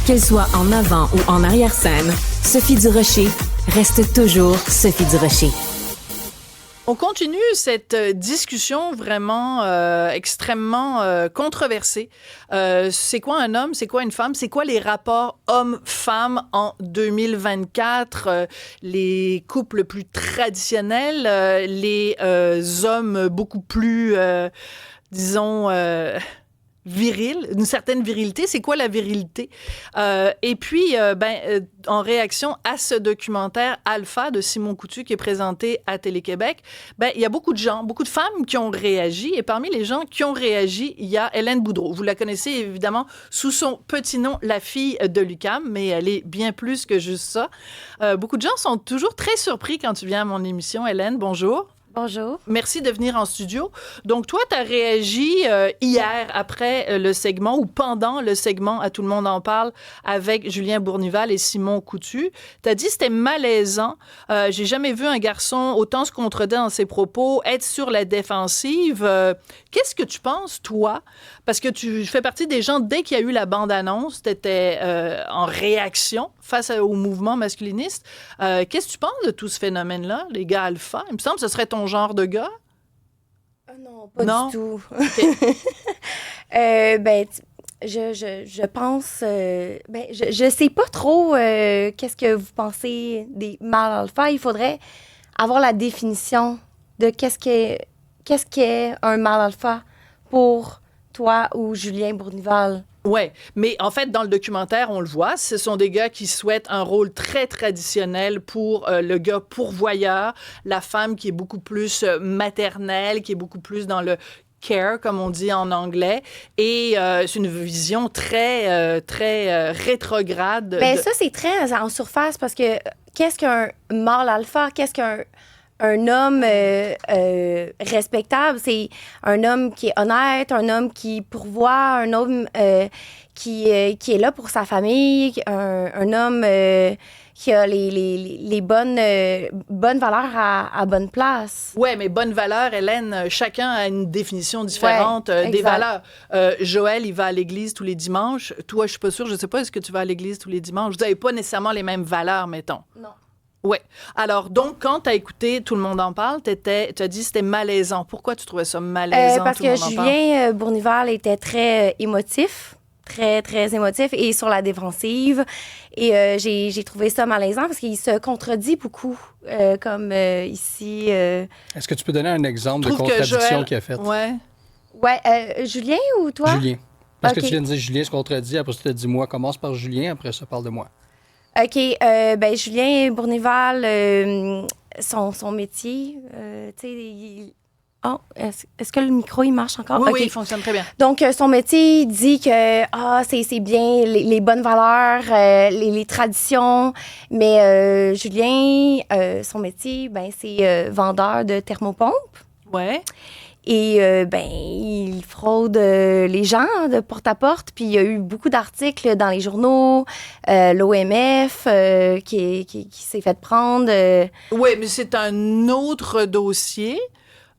Qu'elle soit en avant ou en arrière-scène, Sophie Durocher reste toujours Sophie Durocher. On continue cette discussion vraiment extrêmement controversée. C'est quoi un homme? C'est quoi une femme? C'est quoi les rapports hommes-femmes en 2024? Les couples plus traditionnels, les hommes beaucoup plus, disons... viril, une certaine virilité. C'est quoi la virilité? Et puis, en réaction à ce documentaire Alpha de Simon Coutu qui est présenté à Télé-Québec, il y a beaucoup de gens, beaucoup de femmes qui ont réagi. Et parmi les gens qui ont réagi, il y a Hélène Boudreau. Vous la connaissez évidemment sous son petit nom, la fille de l'UQAM, mais elle est bien plus que juste ça. Beaucoup de gens sont toujours très surpris quand tu viens à mon émission. Hélène, bonjour. Bonjour. Merci de venir en studio. Donc, toi, tu as réagi hier après le segment ou pendant le segment à Tout le monde en parle avec Julien Bournival et Simon Coutu. Tu as dit que c'était malaisant. J'ai jamais vu un garçon autant se contredire dans ses propos, être sur la défensive. Qu'est-ce que tu penses, toi? Parce que tu fais partie des gens, dès qu'il y a eu la bande-annonce, tu étais en réaction face au mouvement masculiniste. Qu'est-ce que tu penses de tout ce phénomène-là, les gars alpha? Il me semble que ce serait ton genre de gars? Non, pas du tout. Okay. Je pense... je sais pas trop qu'est-ce que vous pensez des mâles alpha. Il faudrait avoir la définition de qu'est-ce qu'est un mâle alpha pour toi ou Julien Bournival. Oui, mais en fait, dans le documentaire, on le voit, ce sont des gars qui souhaitent un rôle très traditionnel pour le gars pourvoyeur, la femme qui est beaucoup plus maternelle, qui est beaucoup plus dans le care, comme on dit en anglais, et c'est une vision très rétrograde. Ça, c'est très en surface, parce que qu'est-ce qu'un mâle alpha? Qu'est-ce qu'un homme respectable? C'est un homme qui est honnête, un homme qui pourvoit, un homme qui est là pour sa famille, un homme qui a les bonnes valeurs à bonne place. Oui, mais bonne valeur, Hélène, chacun a une définition différente des exact. valeurs. Joël, il va à l'église tous les dimanches. Toi, je suis pas sûre, je sais pas, est-ce que tu vas à l'église tous les dimanches? Vous n'avez pas nécessairement les mêmes valeurs, mettons. Non. Oui. Alors, donc, quand tu as écouté Tout le monde en parle, tu as dit que c'était malaisant. Pourquoi tu trouvais ça malaisant? Parce que Julien Bournival était très émotif, très, très émotif et sur la défensive. Et j'ai trouvé ça malaisant parce qu'il se contredit beaucoup, comme ici. Est-ce que tu peux donner un exemple de contradiction qu'il a faite? Ouais, Julien ou toi? Julien. Parce Okay. que tu viens de dire Julien se contredit, après tu as dit moi, commence par Julien, après ça parle de moi. OK. Julien Bournival, son métier, tu sais, est-ce que le micro, il marche encore? Oui, OK. oui, il fonctionne très bien. Donc, son métier dit que c'est bien les bonnes valeurs, les traditions, mais Julien, son métier, c'est vendeur de thermopompes. Ouais. Et il fraude les gens de porte à porte. Puis il y a eu beaucoup d'articles dans les journaux, l'OMF qui s'est fait prendre. Oui, mais c'est un autre dossier.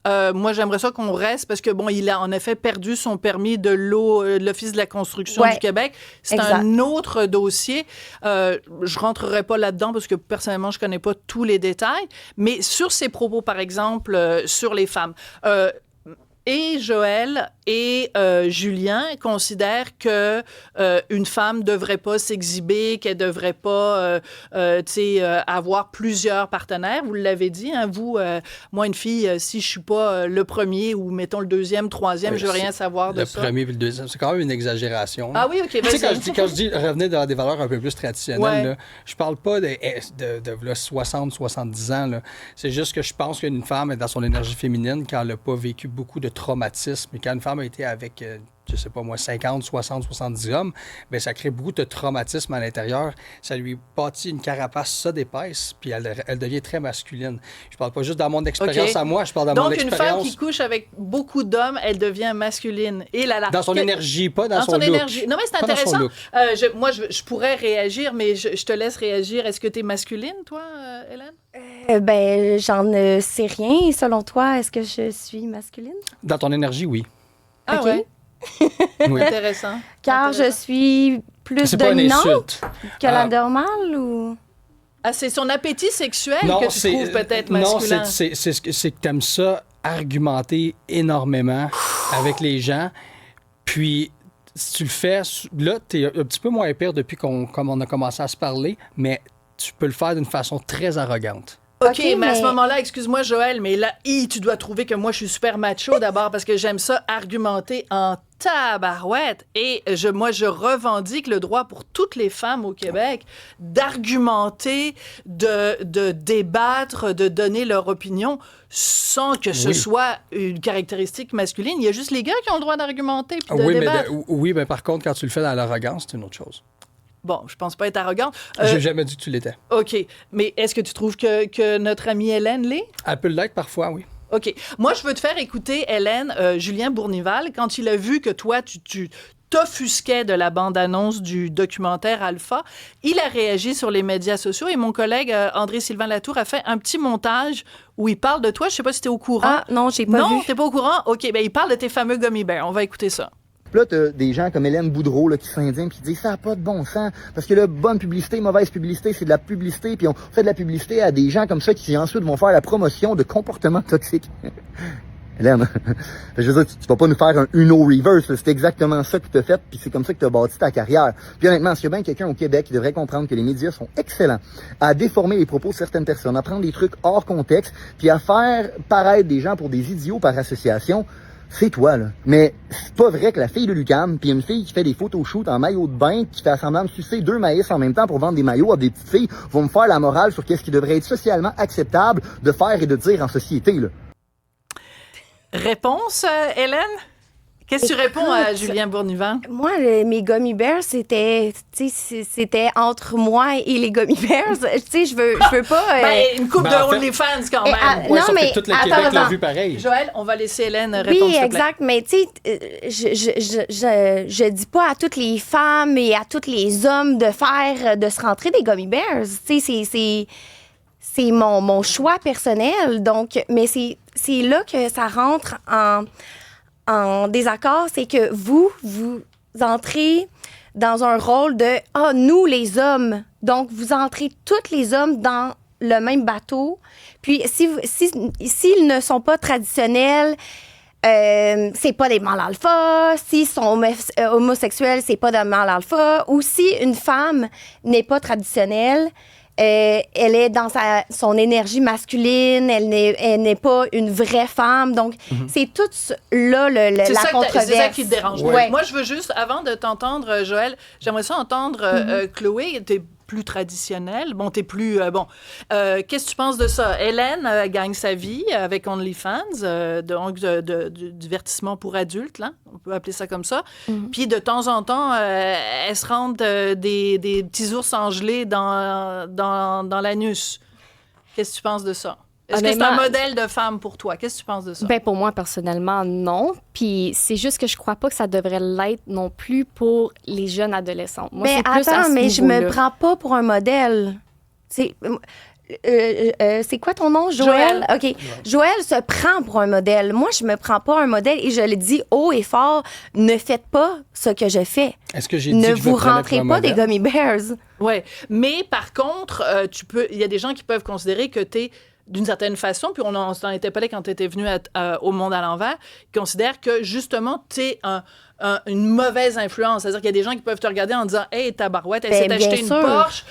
Moi, j'aimerais ça qu'on reste parce que, bon, il a en effet perdu son permis de l'Office de la construction du Québec. C'est exact. un autre dossier. Je rentrerai pas là-dedans parce que, personnellement, je connais pas tous les détails. Mais sur ses propos, par exemple, sur les femmes... et Joël et Julien considèrent que une femme devrait pas s'exhiber, qu'elle devrait pas, avoir plusieurs partenaires. Vous l'avez dit, hein, vous, moi, une fille, si je suis pas le premier ou mettons le deuxième, troisième, je veux rien savoir de ça. Le premier puis le deuxième, c'est quand même une exagération. Ah oui, ok. Tu sais, quand je dis revenir dans des valeurs un peu plus traditionnelles, là, je parle pas de 60, 70 ans. Là. C'est juste que je pense qu'une femme est dans son énergie féminine quand elle n'a pas vécu beaucoup de traumatisme. Et quand une femme a été avec, je sais pas moi, 50, 60, 70 hommes, bien, ça crée beaucoup de traumatisme à l'intérieur. Ça lui bâtit une carapace ça d'épaisse, puis elle devient très masculine. Je parle pas juste dans mon expérience à moi, je parle dans mon expérience. Donc, une femme qui couche avec beaucoup d'hommes, elle devient masculine. Et dans son énergie, pas dans son look. Énergie. Non, mais c'est intéressant. Moi, je pourrais réagir, mais je te laisse réagir. Est-ce que tu es masculine, toi, Hélène? J'en sais rien. Selon toi, est-ce que je suis masculine? Dans ton énergie, oui. Ah OK. ouais? Oui. Intéressant. Car je suis plus C'est pas une dominante insulte. que la normale ou... Ah, c'est son appétit sexuel que tu trouves peut-être masculin. Non, c'est que tu aimes ça argumenter énormément avec les gens. Puis, si tu le fais, là, tu es un petit peu moins pire depuis comme on a commencé à se parler, mais tu peux le faire d'une façon très arrogante. OK, mais à ce moment-là, excuse-moi, Joël, mais là, tu dois trouver que moi, je suis super macho d'abord parce que j'aime ça argumenter en tabarouette. Et moi, je revendique le droit pour toutes les femmes au Québec d'argumenter, de débattre, de donner leur opinion sans que ce soit une caractéristique masculine. Il y a juste les gars qui ont le droit d'argumenter puis de débattre. Mais par contre, quand tu le fais dans l'arrogance, c'est une autre chose. Bon, je pense pas être arrogante. J'ai jamais dit que tu l'étais. OK. Mais est-ce que tu trouves que notre amie Hélène l'est? Elle peut l'être parfois, oui. OK. Moi, je veux te faire écouter, Hélène, Julien Bournival, quand il a vu que toi, tu t'offusquais de la bande-annonce du documentaire Alpha, il a réagi sur les médias sociaux et mon collègue André-Sylvain Latour a fait un petit montage où il parle de toi. Je sais pas si t'es au courant. Ah, non, j'ai pas vu. Non, t'es pas au courant? OK. Ben, il parle de tes fameux gummy bears. On va écouter ça. Là, t'as des gens comme Hélène Boudreau là, qui s'indignent puis qui disent ça n'a pas de bon sens parce que là, bonne publicité, mauvaise publicité, c'est de la publicité puis on fait de la publicité à des gens comme ça qui ensuite vont faire la promotion de comportements toxiques. Hélène, je veux dire, tu vas pas nous faire un Uno reverse, c'est exactement ça que tu as fait puis c'est comme ça que tu as bâti ta carrière. Puis honnêtement, s'il y a bien quelqu'un au Québec qui devrait comprendre que les médias sont excellents à déformer les propos de certaines personnes, à prendre des trucs hors contexte puis à faire paraître des gens pour des idiots par association, c'est toi, là. Mais c'est pas vrai que la fille de l'UQAM, puis une fille qui fait des photoshoots en maillot de bain, qui fait semblant de sucer 2 maïs en même temps pour vendre des maillots à des petites filles, vont me faire la morale sur qu'est-ce qui devrait être socialement acceptable de faire et de dire en société, là. Réponse, Hélène? Qu'est-ce que tu réponds à Julien Bournival? Moi, mes gummy bears, c'était entre moi et les gummy bears. Je veux pas... une coupe de OnlyFans quand même. Non, mais... Tout le Québec l'a vu pareil. Joël, on va laisser Hélène répondre, Oui, s'il te plaît. exact. Mais tu sais, je dis pas à toutes les femmes et à tous les hommes de se rentrer des gummy bears. Tu sais, c'est mon choix personnel. Donc, mais c'est là que ça rentre en désaccord, c'est que vous entrez dans un rôle de « nous, les hommes ». Donc, vous entrez tous les hommes dans le même bateau. Puis, s'ils ne sont pas traditionnels, c'est pas des mâles alpha. S'ils sont homosexuels, c'est pas des mâles alpha. Ou si une femme n'est pas traditionnelle, elle est dans son énergie masculine, elle n'est pas une vraie femme. Donc, c'est tout là la controverse. C'est ça qui te dérange. Ouais. Moi, je veux juste, avant de t'entendre, Joël, j'aimerais ça entendre Chloé. T'es plus traditionnelle. Bon, t'es plus... qu'est-ce que tu penses de ça? Hélène gagne sa vie avec OnlyFans, donc de divertissement pour adultes, là. On peut appeler ça comme ça. Puis, de temps en temps, elle se rend des petits ours engelés dans l'anus. Qu'est-ce que tu penses de ça? Est-ce que c'est un modèle de femme pour toi? Qu'est-ce que tu penses de ça? Ben pour moi, personnellement, non. Puis c'est juste que je crois pas que ça devrait l'être non plus pour les jeunes adolescents. Moi, c'est plus à ce mais je me niveau-là. prends pas pour un modèle. C'est quoi ton nom, Joël? OK. Ouais. Joël se prend pour un modèle. Moi, je me prends pas un modèle et je le dis haut et fort, ne faites pas ce que je fais. Est-ce que j'ai dit que je vous rentrez pas des gummy bears. Oui, mais par contre, il y a des gens qui peuvent considérer que tu es d'une certaine façon, puis on s'en était parlé quand tu étais venu au Monde à l'envers, qui considèrent que justement, tu es une mauvaise influence. C'est-à-dire qu'il y a des gens qui peuvent te regarder en disant « Hey, tabarouette, elle s'est acheté une Porsche,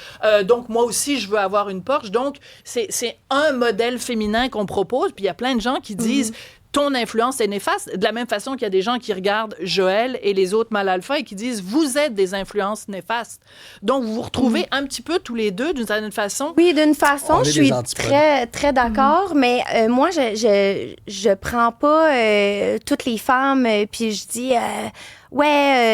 donc moi aussi, je veux avoir une Porsche. » Donc, c'est un modèle féminin qu'on propose, puis il y a plein de gens qui disent ton influence est néfaste. De la même façon qu'il y a des gens qui regardent Joël et les autres mâles alpha et qui disent vous êtes des influences néfastes. Donc, vous vous retrouvez un petit peu tous les deux d'une certaine façon. Oui, d'une façon, je suis très, très d'accord, mais moi, je prends pas toutes les femmes puis je dis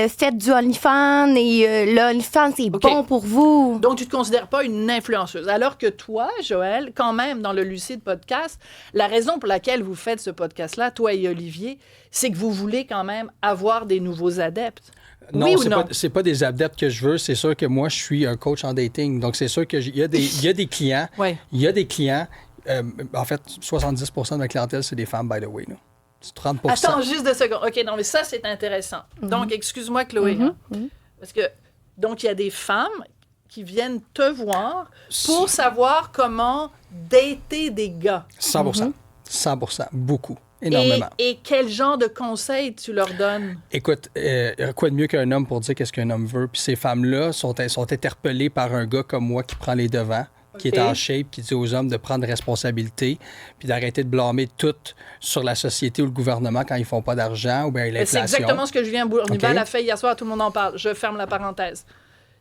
faites du OnlyFans et l'OnlyFans, c'est bon pour vous. Donc, tu te considères pas une influenceuse. Alors que toi, Joël, quand même, dans le Lucide Podcast, la raison pour laquelle vous faites ce podcast-là, toi et Olivier, c'est que vous voulez quand même avoir des nouveaux adeptes. Non, oui ou non? C'est pas des adeptes que je veux. C'est sûr que moi, je suis un coach en dating. Donc, c'est sûr qu'il y a des clients. Ouais. Il y a des clients. En fait, 70% de ma clientèle, c'est des femmes, by the way. Là. C'est 30%. Attends juste 2 secondes. OK, non, mais ça, c'est intéressant. Donc, excuse-moi, Chloé. Parce que Donc, il y a des femmes qui viennent te voir pour savoir comment dater des gars. 100%. 100%. Beaucoup. Énormément. Et quel genre de conseils tu leur donnes? Écoute, quoi de mieux qu'un homme pour dire qu'est-ce qu'un homme veut? Puis ces femmes-là sont interpellées par un gars comme moi qui prend les devants, qui est en shape, qui dit aux hommes de prendre responsabilité, puis d'arrêter de blâmer tout sur la société ou le gouvernement quand ils font pas d'argent ou bien l'inflation. C'est exactement ce que Julien Bournival a fait hier soir. Tout le monde en parle. Je ferme la parenthèse.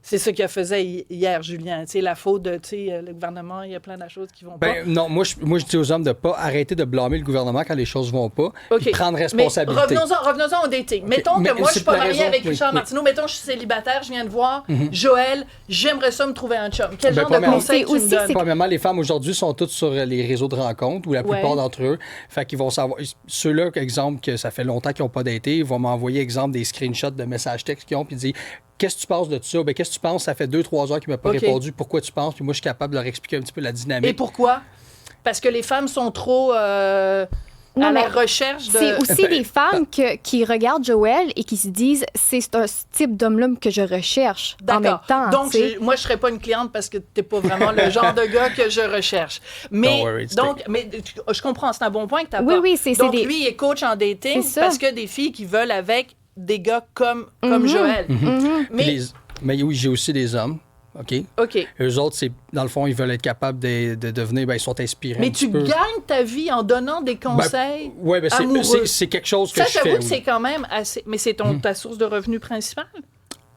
C'est ce qu'il faisait hier, Julien. Tu sais, la faute de le gouvernement, il y a plein de choses qui vont pas. Non, moi, je dis aux hommes de ne pas arrêter de blâmer le gouvernement quand les choses vont pas, puis prendre responsabilité. Mais revenons au dating. Mettons que moi, je suis pas mariée avec Richard Martineau. Mettons que je suis célibataire, je viens de voir Joël, j'aimerais ça me trouver un chum. Quel genre de conseils tu me donnes? Premièrement, les femmes aujourd'hui sont toutes sur les réseaux de rencontres, ou la plupart d'entre eux. Fait qu'ils vont savoir. Ceux-là, exemple, que ça fait longtemps qu'ils n'ont pas daté, ils vont m'envoyer, exemple, des screenshots de messages textes qu'ils ont, puis dire qu'est-ce que tu penses de ça? Bien, qu'est-ce que tu penses? Ça fait 2-3 heures qu'il ne m'a pas répondu. Pourquoi tu penses? Puis moi, je suis capable de leur expliquer un petit peu la dynamique. Et pourquoi? Parce que les femmes sont trop à la recherche de... C'est aussi des femmes qui regardent Joël et qui se disent c'est un type d'homme-là que je recherche en même temps. Donc, moi, je ne serais pas une cliente parce que tu n'es pas vraiment le genre de gars que je recherche. Mais, je comprends, c'est un bon point que tu as Oui, donc, lui, il est coach en dating parce que des filles qui veulent avec des gars comme Joël. Mais oui, j'ai aussi des hommes. OK? Eux autres, dans le fond, ils veulent être capables de devenir... ils sont inspirés. Mais tu gagnes ta vie en donnant des conseils amoureux. C'est quelque chose que je fais. Ça, j'avoue que c'est quand même assez... Mais c'est ta source de revenus principale?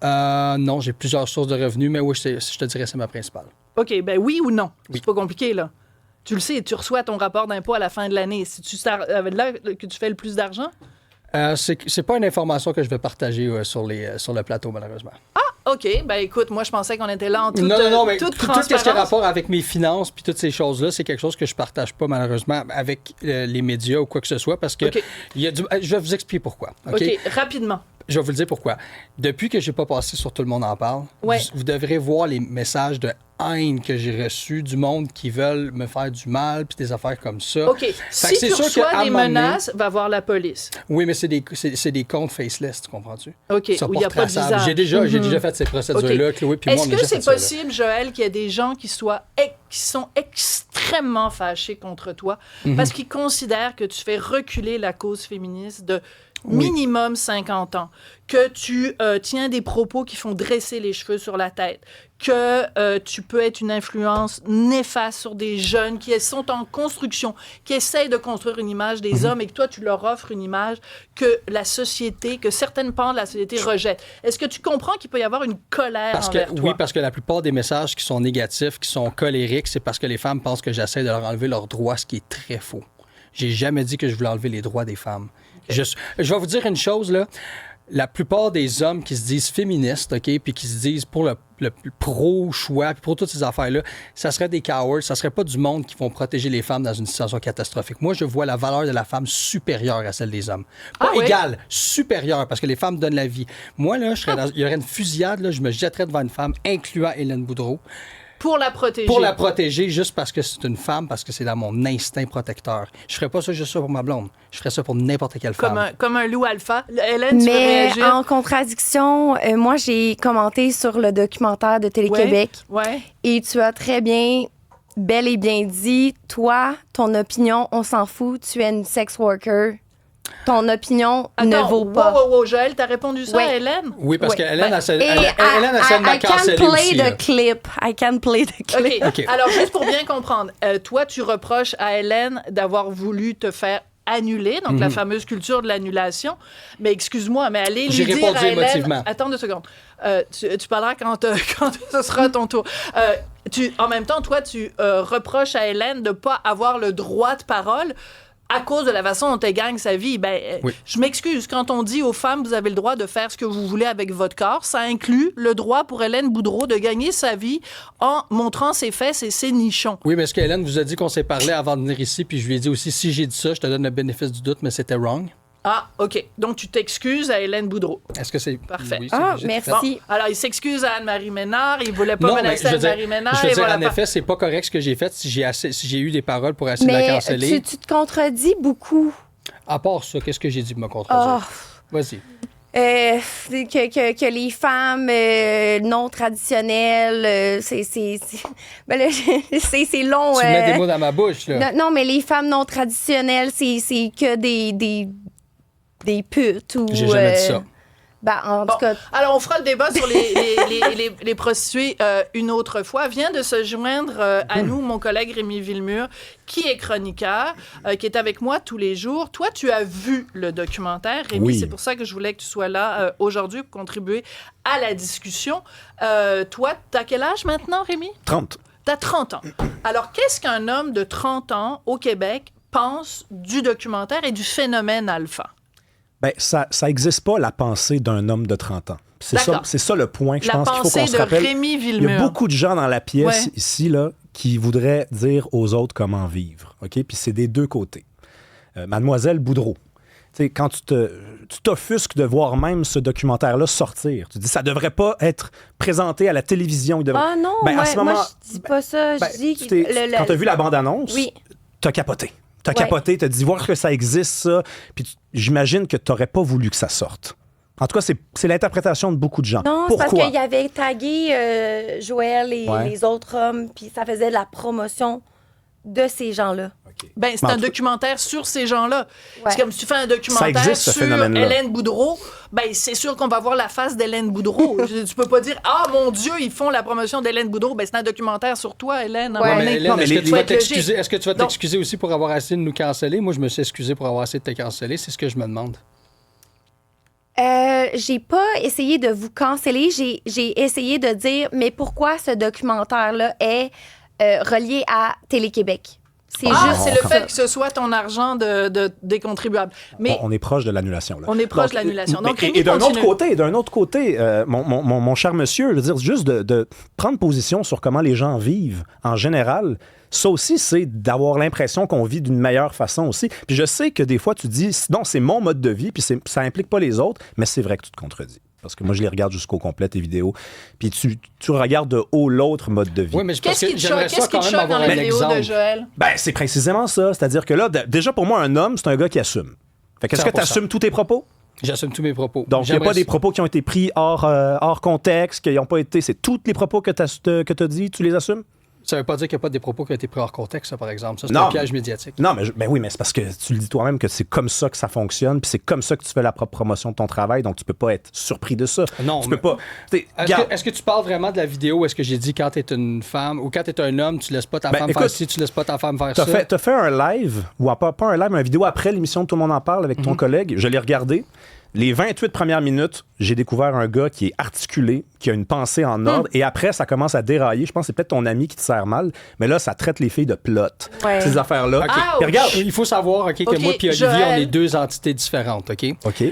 Non, j'ai plusieurs sources de revenus, mais oui, je te dirais que c'est ma principale. OK, oui ou non? Oui. C'est pas compliqué, là. Tu le sais, tu reçois ton rapport d'impôt à la fin de l'année. C'est-tu là que tu fais le plus d'argent? C'est pas une information que je vais partager sur le plateau, malheureusement. Ah, OK. Écoute, moi, je pensais qu'on était là en toute mais toute tout transparence. ce qui a rapport avec mes finances puis toutes ces choses-là, c'est quelque chose que je partage pas, malheureusement, avec les médias ou quoi que ce soit, parce que je vais vous expliquer pourquoi. OK, rapidement. Je vais vous le dire pourquoi. Depuis que j'ai pas passé sur Tout le monde en parle, vous devrez voir les messages de haine que j'ai reçus du monde qui veulent me faire du mal puis des affaires comme ça. OK. Si tu reçois des menaces, va voir la police. Oui, mais c'est des comptes faceless, tu comprends-tu? OK, où il n'y a pas de visage. J'ai déjà fait ces procédures-là, Chloé puis moi, on a déjà fait ça. Est-ce que c'est possible, Joël, qu'il y ait des gens qui sont extrêmement fâchés contre toi parce qu'ils considèrent que tu fais reculer la cause féministe de minimum 50 ans, que tu tiens des propos qui font dresser les cheveux sur la tête, que tu peux être une influence néfaste sur des jeunes qui sont en construction, qui essayent de construire une image des hommes et que toi, tu leur offres une image que la société, que certaines pans de la société rejettent. Est-ce que tu comprends qu'il peut y avoir une colère envers toi? Oui, parce que la plupart des messages qui sont négatifs, qui sont colériques, c'est parce que les femmes pensent que j'essaie de leur enlever leurs droits, ce qui est très faux. J'ai jamais dit que je voulais enlever les droits des femmes. Je vais vous dire une chose, là. La plupart des hommes qui se disent féministes, OK, puis qui se disent pour le pro-choix, puis pour toutes ces affaires-là, ça serait des cowards, ça serait pas du monde qui vont protéger les femmes dans une situation catastrophique. Moi, je vois la valeur de la femme supérieure à celle des hommes. Pas égale, supérieure, parce que les femmes donnent la vie. Moi, là, il y aurait une fusillade, là, je me jetterais devant une femme, incluant Hélène Boudreau. Pour la protéger. Pour la protéger, juste parce que c'est une femme, parce que c'est dans mon instinct protecteur. Je ferais pas ça juste pour ma blonde. Je ferais ça pour n'importe quelle femme. Comme un loup alpha. Hélène, tu veux réagir? Mais en contradiction, moi, j'ai commenté sur le documentaire de Télé-Québec. Ouais. Et tu as très bien, bel et bien dit, toi, ton opinion, on s'en fout, tu es une sex worker. Ton opinion ne vaut pas. Wow, Joël, t'as répondu ça à Hélène? Oui, parce qu'Hélène essaie de m'a cancellé aussi. I can play the clip. OK. Alors, juste pour bien comprendre, toi, tu reproches à Hélène d'avoir voulu te faire annuler, donc la fameuse culture de l'annulation. Mais excuse-moi, mais allez lui dire à Hélène... émotivement. Attends 2 secondes. Tu parleras quand ce sera ton tour. En même temps, toi, tu reproches à Hélène de ne pas avoir le droit de parole à cause de la façon dont elle gagne sa vie. Je m'excuse. Quand on dit aux femmes, vous avez le droit de faire ce que vous voulez avec votre corps, ça inclut le droit pour Hélène Boudreau de gagner sa vie en montrant ses fesses et ses nichons. Oui, mais est-ce qu'Hélène vous a dit qu'on s'est parlé avant de venir ici, puis je lui ai dit aussi, si j'ai dit ça, je te donne le bénéfice du doute, mais c'était wrong? Ah, OK. Donc, tu t'excuses à Hélène Boudreau. Est-ce que c'est... Parfait. Oui, merci. Bon, alors, il s'excuse à Anne-Marie Ménard. Il ne voulait pas menacer Anne-Marie Ménard. Je veux dire, en effet, c'est pas correct ce que j'ai fait si j'ai eu des paroles pour essayer de la canceller. Mais tu te contredis beaucoup. À part ça, qu'est-ce que j'ai dit de me contredire? Vas-y. Que les femmes non traditionnelles, ben là, c'est long. Tu mets des mots dans ma bouche, là. Non, mais les femmes non traditionnelles, c'est que des putes ou... J'ai jamais dit ça. Ben, en tout cas... Alors, on fera le débat sur les prostituées une autre fois. Vient de se joindre à nous mon collègue Rémi Villemur, qui est chroniqueur, qui est avec moi tous les jours. Toi, tu as vu le documentaire, Rémi. Oui. C'est pour ça que je voulais que tu sois là aujourd'hui pour contribuer à la discussion. Toi, t'as quel âge maintenant, Rémi? 30. T'as 30 ans. Alors, qu'est-ce qu'un homme de 30 ans au Québec pense du documentaire et du phénomène alpha? Ben, ça n'existe pas, la pensée d'un homme de 30 ans. C'est ça le point que je pense qu'il faut qu'on se rappelle. Rémi Villemur. Il y a beaucoup de gens dans la pièce ici là, qui voudraient dire aux autres comment vivre. OK? Puis c'est des deux côtés. Mademoiselle Boudreau, quand tu t'offusques de voir même ce documentaire-là sortir, tu dis ça devrait pas être présenté à la télévision. Ah non, moi je dis pas ça. Je dis quand tu as vu la bande-annonce, tu as capoté. T'as capoté, t'as dit voir que ça existe, ça. Puis j'imagine que t'aurais pas voulu que ça sorte. En tout cas, c'est l'interprétation de beaucoup de gens. Non, pourquoi? C'est parce qu'il y avait tagué Joël et les autres hommes, puis ça faisait de la promotion de ces gens-là. Okay. Ben, c'est un documentaire sur ces gens-là. Ouais. C'est comme si tu fais un documentaire sur Hélène Boudreau, ben, c'est sûr qu'on va voir la face d'Hélène Boudreau. Tu peux pas dire « Ah, mon Dieu, ils font la promotion d'Hélène Boudreau. » Ben, c'est un documentaire sur toi, Hélène. Ouais, mais Hélène, est-ce que tu vas t'excuser aussi pour avoir essayé de nous canceller? Moi, je me suis excusé pour avoir essayé de te canceller. C'est ce que je me demande. J'ai pas essayé de vous canceller. J'ai essayé de dire « Mais pourquoi ce documentaire-là est relié à Télé-Québec? » C'est le fait que ce soit ton argent des contribuables. Mais on est proche de l'annulation. Là. On est proche de l'annulation. Donc, et d'un autre côté, mon cher monsieur, je veux dire, juste de prendre position sur comment les gens vivent en général, ça aussi, c'est d'avoir l'impression qu'on vit d'une meilleure façon aussi. Puis je sais que des fois, tu dis, non, c'est mon mode de vie, puis ça implique pas les autres, mais c'est vrai que tu te contredis. Parce que moi, je les regarde jusqu'au complet, tes vidéos. Puis tu regardes de haut l'autre mode de vie. Oui, mais qu'est-ce qui te choque dans la vidéo de Joël? Ben, c'est précisément ça. C'est-à-dire que là, déjà, pour moi, un homme, c'est un gars qui assume. Fait qu'est-ce que tu assumes tous tes propos? J'assume tous mes propos. Donc, il n'y a pas des propos qui ont été pris hors contexte, qui n'ont pas été... C'est tous les propos que tu as dit, tu les assumes? Ça ne veut pas dire qu'il n'y a pas des propos qui ont été pris hors contexte, ça, par exemple. Ça, c'est un piège médiatique. Non, mais oui, mais c'est parce que tu le dis toi-même que c'est comme ça que ça fonctionne, puis c'est comme ça que tu fais la propre promotion de ton travail, donc tu peux pas être surpris de ça. Non, tu peux pas. Est-ce que tu parles vraiment de la vidéo où est-ce que j'ai dit quand tu es une femme ou quand tu es un homme, tu laisses pas ta femme faire ci, tu laisses pas ta femme faire ça? Tu as fait un live, ou pas un live, mais une vidéo après l'émission Tout le monde en parle avec ton collègue. Je l'ai regardé. Les 28 premières minutes, j'ai découvert un gars qui est articulé, qui a une pensée en ordre, et après, ça commence à dérailler. Je pense que c'est peut-être ton ami qui te sert mal, mais là, ça traite les filles de plot. Ces affaires-là. Okay. Et regarde, il faut savoir que moi et Olivier, on est deux entités différentes, OK?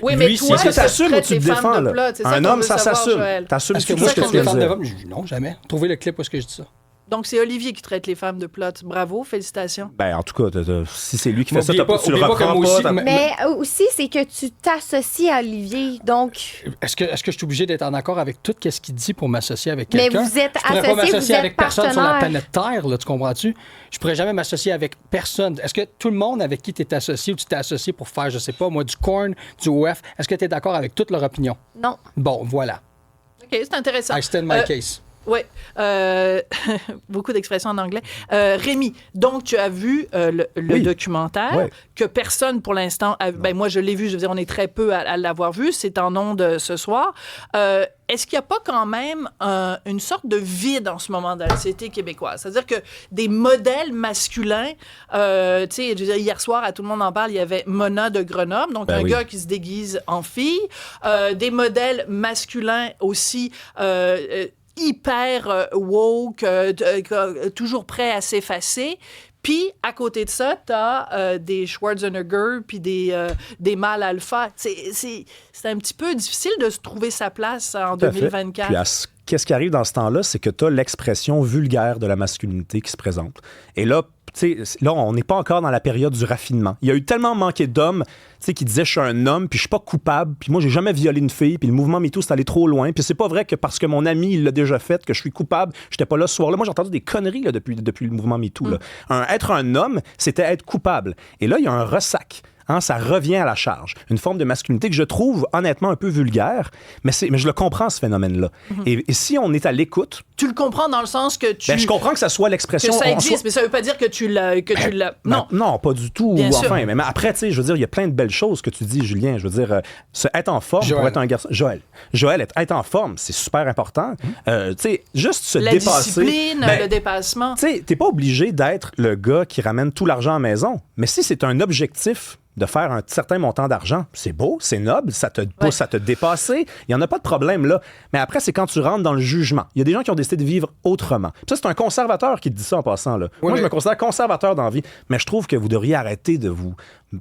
Oui, mais toi, est-ce que tu assumes ou tu te défends, là? Un homme, ça s'assume. T'assumes ce que moi, je te défends de femmes? Non, jamais. Trouvez le clip où est-ce que je dis ça. Donc, c'est Olivier qui traite les femmes de plot. Bravo, félicitations. Ben, en tout cas, si c'est lui qui fait ça, tu le reprends pas. Mais aussi, c'est que tu t'associes à Olivier, donc... Est-ce que je suis obligé d'être en accord avec tout ce qu'il dit pour m'associer avec quelqu'un? Mais vous êtes associé, je pourrais pas m'associer avec personne sur la partenaire. planète Terre, là, tu comprends-tu? Je pourrais jamais m'associer avec personne. Est-ce que tout le monde avec qui tu es associé ou tu t'es associé pour faire, je sais pas, moi, du corn, du OF, est-ce que tu es d'accord avec toute leur opinion? Non. Bon, voilà. OK, c'est intéressant. I stand my case. Oui, beaucoup d'expressions en anglais. Rémi, donc tu as vu le documentaire que personne pour l'instant ben moi je l'ai vu, je veux dire on est très peu à l'avoir vu, c'est en ondes ce soir. Est-ce qu'il n'y a pas quand même une sorte de vide en ce moment dans la société québécoise? C'est-à-dire que des modèles masculins, tu sais, hier soir, à Tout le monde en parle, il y avait Mona de Grenoble, donc gars qui se déguise en fille. Des modèles masculins aussi... hyper woke, toujours prêt à s'effacer. Puis, à côté de ça, t'as des Schwarzenegger puis des mâles alpha. C'est un petit peu difficile de se trouver sa place en 2024. Puis, qu'est-ce qui arrive dans ce temps-là, c'est que t'as l'expression vulgaire de la masculinité qui se présente. Et là, là, on n'est pas encore dans la période du raffinement. Il y a eu tellement manqué d'hommes qui disaient « je suis un homme, puis je suis pas coupable, puis moi, j'ai jamais violé une fille, puis le mouvement MeToo, c'est allé trop loin, puis c'est pas vrai que parce que mon ami, il l'a déjà fait, que je suis coupable, j'étais pas là ce soir-là. » Moi, j'ai entendu des conneries là, depuis le mouvement MeToo. Être un homme, c'était être coupable. Et là, il y a un ressac Ça revient à la charge. Une forme de masculinité que je trouve honnêtement un peu vulgaire, mais je le comprends, ce phénomène-là. Et si on est à l'écoute... Tu le comprends dans le sens que tu... je comprends que ça soit l'expression... Que ça existe, mais ça veut pas dire que tu l'as... Non. Non, pas du tout. Bien sûr. Mais après, tu sais, je veux dire, il y a plein de belles choses que tu dis, Julien. Je veux dire, être en forme pour être un garçon... Joël, être en forme, c'est super important. Tu sais, juste se dépasser... La discipline, le dépassement. Tu sais, t'es pas obligé d'être le gars qui ramène tout l'argent à la maison, mais si c'est un objectif de faire un certain montant d'argent, c'est beau, c'est noble, ça te pousse à te dépasser, il n'y en a pas de problème là. Mais après, c'est quand tu rentres dans le jugement. Il y a des gens qui ont décidé de vivre autrement. Puis ça, c'est un conservateur qui te dit ça en passant. Là. Moi, je me considère conservateur dans la vie, mais je trouve que vous devriez arrêter de vous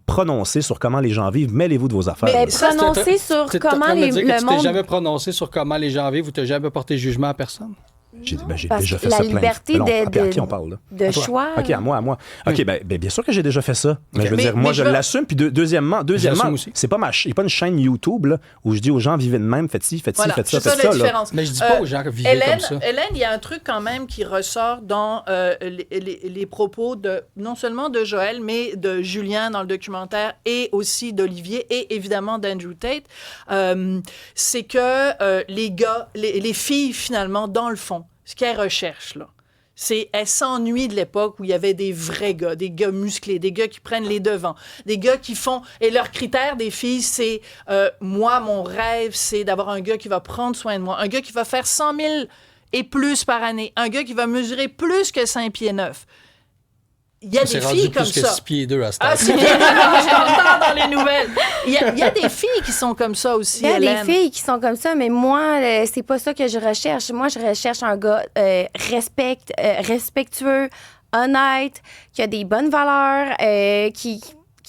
prononcer sur comment les gens vivent. Mêlez-vous de vos affaires. Mais prononcer sur comment le monde... Tu t'es jamais prononcé sur comment les gens vivent ou tu n'as jamais porté jugement à personne? J'ai parce déjà fait la ça plein liberté de fois. À qui on parle, là? De choix. OK, à moi. OK, ben, bien sûr que j'ai déjà fait ça. Mais je veux dire, moi, je l'assume. Puis deuxièmement, c'est pas il n'y a pas une chaîne YouTube là, où je dis aux gens, vivez de même, faites ci, faites ci, faites ça, faites ça. Là. Mais je dis pas aux gens, vivez comme ça. Hélène, il y a un truc quand même qui ressort dans les propos non seulement de Joël, mais de Julien dans le documentaire et aussi d'Olivier et évidemment d'Andrew Tate. C'est que les filles, finalement, dans le fond, ce qu'elles recherchent, là, elles s'ennuient de l'époque où il y avait des vrais gars, des gars musclés, des gars qui prennent les devants, des gars qui font... Et leur critère des filles, c'est... moi, mon rêve, c'est d'avoir un gars qui va prendre soin de moi, un gars qui va faire 100 000 et plus par année, un gars qui va mesurer plus que 5 pieds 9. Il y a des filles comme ça. Que 6 pieds 2 à cette c'est bien, je t'entends dans les nouvelles. Il y a des filles qui sont comme ça aussi, Hélène. Il y a des filles qui sont comme ça, mais moi, c'est pas ça que je recherche. Moi, je recherche un gars respectueux, honnête, qui a des bonnes valeurs, qui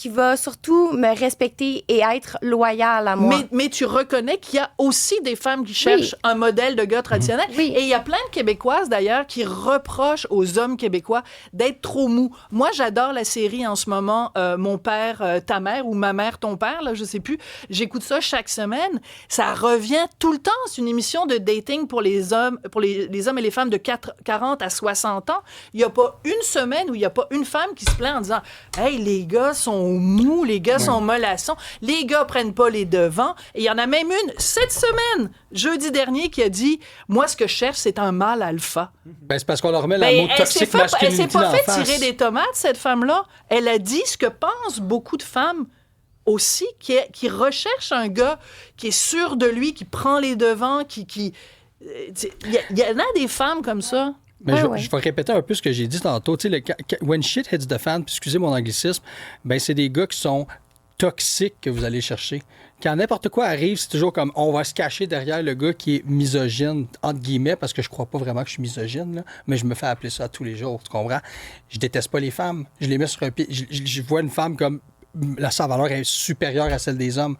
va surtout me respecter et être loyal à moi. Mais tu reconnais qu'il y a aussi des femmes qui cherchent un modèle de gars traditionnel. Oui. Et il y a plein de Québécoises, d'ailleurs, qui reprochent aux hommes québécois d'être trop mous. Moi, j'adore la série en ce moment, Mon père, ta mère, ou Ma mère, ton père, là, je sais plus. J'écoute ça chaque semaine. Ça revient tout le temps. C'est une émission de dating pour les hommes et les femmes de 40 à 60 ans. Il n'y a pas une semaine où il n'y a pas une femme qui se plaint en disant « Hey, les gars sont mous, les gars sont mollassons, les gars prennent pas les devants. » Et il y en a même une cette semaine, jeudi dernier, qui a dit « Moi, ce que je cherche, c'est un mâle alpha. » Ben, c'est parce qu'on leur met la mot toxique masculinité. Elle s'est pas fait face. tirer des tomates, cette femme-là. Elle a dit ce que pensent beaucoup de femmes aussi, qui recherchent un gars qui est sûr de lui, qui prend les devants, il y en a des femmes comme ça. Mais je vais répéter un peu ce que j'ai dit tantôt. Tu sais, when shit hits the fan, puis excusez mon anglicisme, ben c'est des gars qui sont toxiques que vous allez chercher. Quand n'importe quoi arrive, c'est toujours comme on va se cacher derrière le gars qui est misogyne, entre guillemets, parce que je crois pas vraiment que je suis misogyne, là, mais je me fais appeler ça tous les jours, tu comprends? Je déteste pas les femmes. Je les mets sur un pied. Je vois une femme comme sa valeur est supérieure à celle des hommes.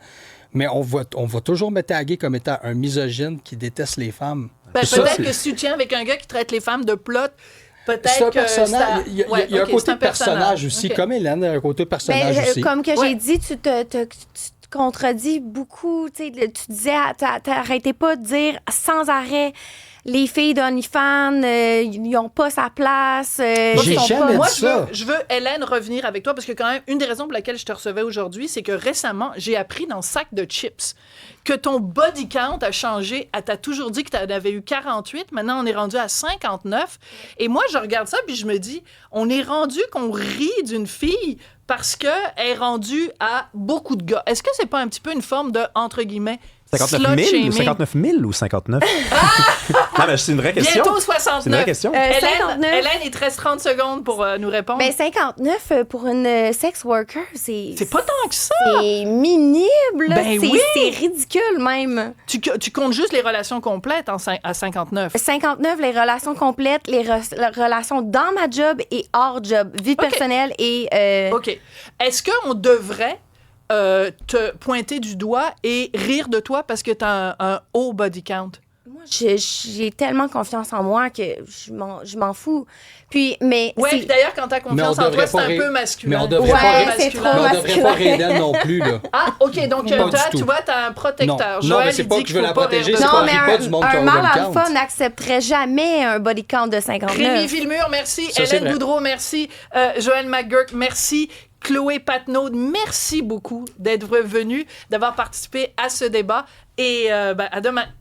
Mais on va toujours me taguer comme étant un misogyne qui déteste les femmes. Peut-être que si tu tiens avec un gars qui traite les femmes de plot, peut-être que personnage. Il y a un côté personnage aussi. Okay. Comme Hélène, il y a un côté personnage aussi. Comme que j'ai dit, tu te contredis beaucoup. Tu disais, t'arrêtais pas de dire sans arrêt... Les filles d'OnlyFans, ils n'ont pas sa place. J'ai jamais dit ça. Je veux, Hélène, revenir avec toi parce que quand même, une des raisons pour laquelle je te recevais aujourd'hui, c'est que récemment, j'ai appris dans Sac de chips que ton body count a changé. T'as toujours dit que tu en avais eu 48. Maintenant, on est rendu à 59. Et moi, je regarde ça puis je me dis, on est rendu qu'on rit d'une fille parce qu'elle est rendue à beaucoup de gars. Est-ce que c'est pas un petit peu une forme de, entre guillemets, 59 000 ou 59? Non, mais c'est une vraie question. Bientôt 69. C'est une vraie question. Hélène, il te reste 30 secondes pour nous répondre. Ben 59 pour une sex worker, c'est pas tant que ça. C'est minime, là. Ben oui. C'est ridicule, même. Tu comptes juste les relations complètes à 59. 59, les relations complètes, les relations dans ma job et hors job, vie personnelle et... OK. Est-ce qu'on devrait... te pointer du doigt et rire de toi parce que tu as un haut body count? Moi, j'ai tellement confiance en moi que je m'en fous. Puis d'ailleurs, quand tu as confiance en toi, c'est un peu masculin. Mais on devrait pas rire d'elle non plus. Là. Ah, OK. Donc, tu vois, tu as un protecteur. Non, mais c'est pas que je veux la protéger, c'est non, mais un mâle alpha n'accepterait jamais un body count de 59. Rémi Villemur, merci. Hélène Boudreau, merci. Joël McGurk, merci. Chloé Patnaud, merci beaucoup d'être venue, d'avoir participé à ce débat et à demain.